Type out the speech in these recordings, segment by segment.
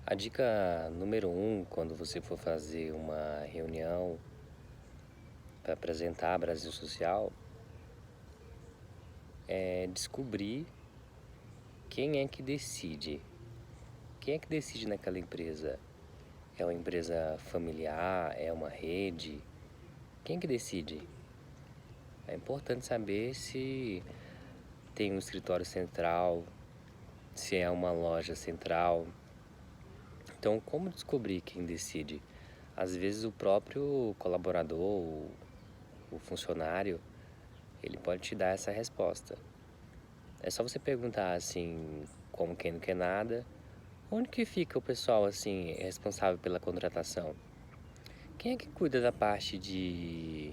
A dica número um, quando você for fazer uma reunião para apresentar Brasil Social, é descobrir quem é que decide. Quem é que decide naquela empresa? É uma empresa familiar? É uma rede? Quem é que decide? É importante saber se tem um escritório central, se é uma loja central. Então, como descobrir quem decide? Às vezes o próprio colaborador, o funcionário, ele pode te dar essa resposta. É só você perguntar assim, como quem não quer nada, onde que fica o pessoal assim responsável pela contratação? Quem é que cuida da parte de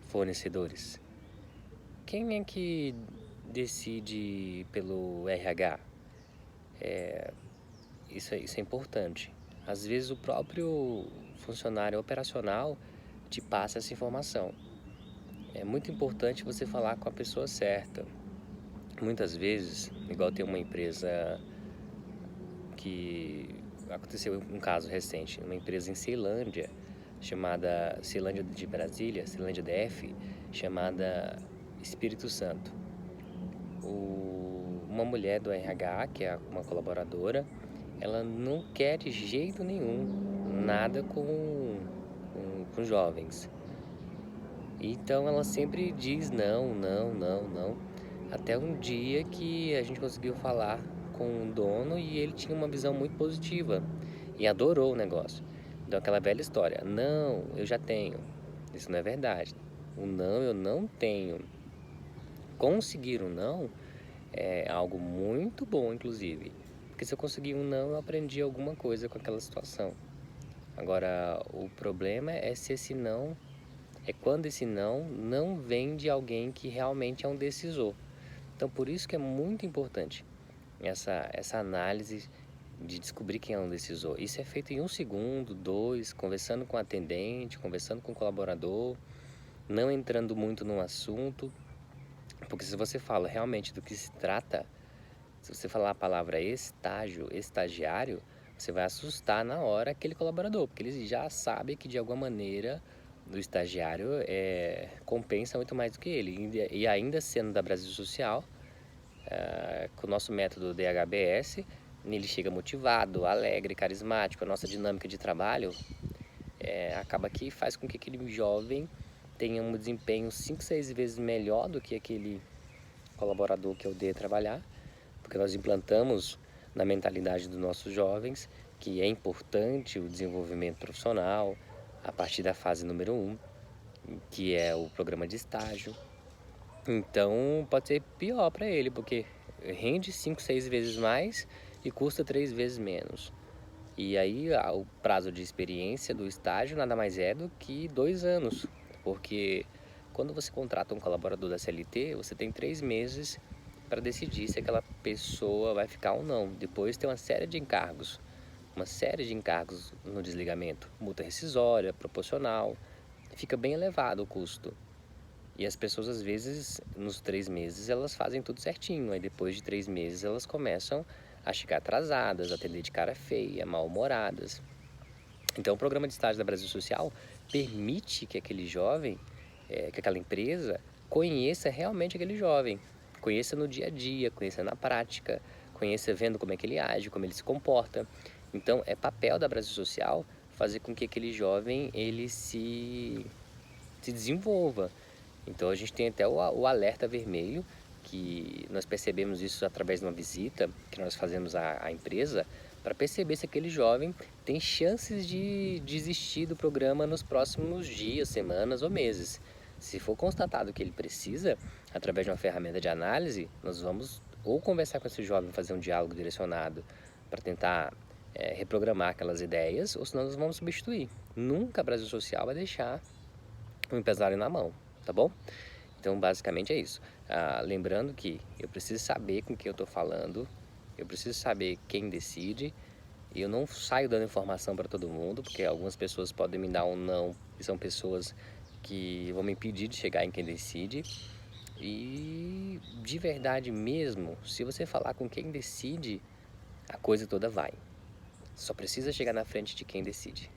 fornecedores? Quem é que decide pelo RH? Isso é importante. Às vezes o próprio funcionário operacional te passa essa informação. É muito importante você falar com a pessoa certa. Muitas vezes, igual tem uma empresa que aconteceu um caso recente, uma empresa em Ceilândia, chamada Ceilândia de Brasília, Ceilândia DF, chamada Espírito Santo. Uma mulher do RH, que é uma colaboradora, ela não quer de jeito nenhum nada com jovens. Então ela sempre diz não, não, não, não. Até um dia que a gente conseguiu falar com o dono e ele tinha uma visão muito positiva e adorou o negócio. Então aquela velha história, não, eu já tenho. Isso não é verdade. O não eu não tenho. Conseguir um não é algo muito bom, inclusive. Porque se eu conseguir um não, eu aprendi alguma coisa com aquela situação. Agora, o problema é se esse não é quando esse não vem de alguém que realmente é um decisor. Então, por isso que é muito importante essa análise de descobrir quem é um decisor. Isso é feito em 1 segundo, 2, conversando com o atendente, conversando com o colaborador, não entrando muito no assunto, porque se você fala realmente do que se trata, se você falar a palavra estágio, estagiário, você vai assustar na hora aquele colaborador, porque ele já sabe que de alguma maneira o estagiário compensa muito mais do que ele. E ainda sendo da Brasil Social, com o nosso método DHBS, ele chega motivado, alegre, carismático. A nossa dinâmica de trabalho acaba que faz com que aquele jovem tenha um desempenho 5, 6 vezes melhor do que aquele colaborador que eu dei a trabalhar, porque nós implantamos na mentalidade dos nossos jovens que é importante o desenvolvimento profissional a partir da fase número 1, que é o programa de estágio. Então pode ser pior para ele, porque rende 5, 6 vezes mais e custa 3 vezes menos. E aí o prazo de experiência do estágio nada mais é do que 2 anos, porque quando você contrata um colaborador da CLT, você tem 3 meses para decidir se aquela pessoa vai ficar ou não. Depois tem uma série de encargos no desligamento, multa rescisória, proporcional, fica bem elevado o custo. E as pessoas, às vezes, nos 3 meses, elas fazem tudo certinho. Aí, depois de 3 meses, elas começam a chegar atrasadas, a atender de cara feia, mal-humoradas. Então, o programa de estágio da Brasil Social permite que aquele jovem, que aquela empresa, conheça realmente aquele jovem. Conheça no dia a dia, conheça na prática, conheça vendo como é que ele age, como ele se comporta. Então, é papel da Brasil Social fazer com que aquele jovem ele se desenvolva. Então a gente tem até o alerta vermelho, que nós percebemos isso através de uma visita que nós fazemos à empresa, para perceber se aquele jovem tem chances de desistir do programa nos próximos dias, semanas ou meses. Se for constatado que ele precisa, através de uma ferramenta de análise, nós vamos ou conversar com esse jovem, fazer um diálogo direcionado para tentar reprogramar aquelas ideias, ou senão nós vamos substituir. Nunca a Brasil Social vai deixar o empresário na mão, tá bom? Então, basicamente é isso. Lembrando que eu preciso saber com quem eu estou falando, eu preciso saber quem decide, e eu não saio dando informação para todo mundo, porque algumas pessoas podem me dar um não, e são pessoas que vão me impedir de chegar em quem decide. E de verdade mesmo, se você falar com quem decide, a coisa toda vai. Só precisa chegar na frente de quem decide.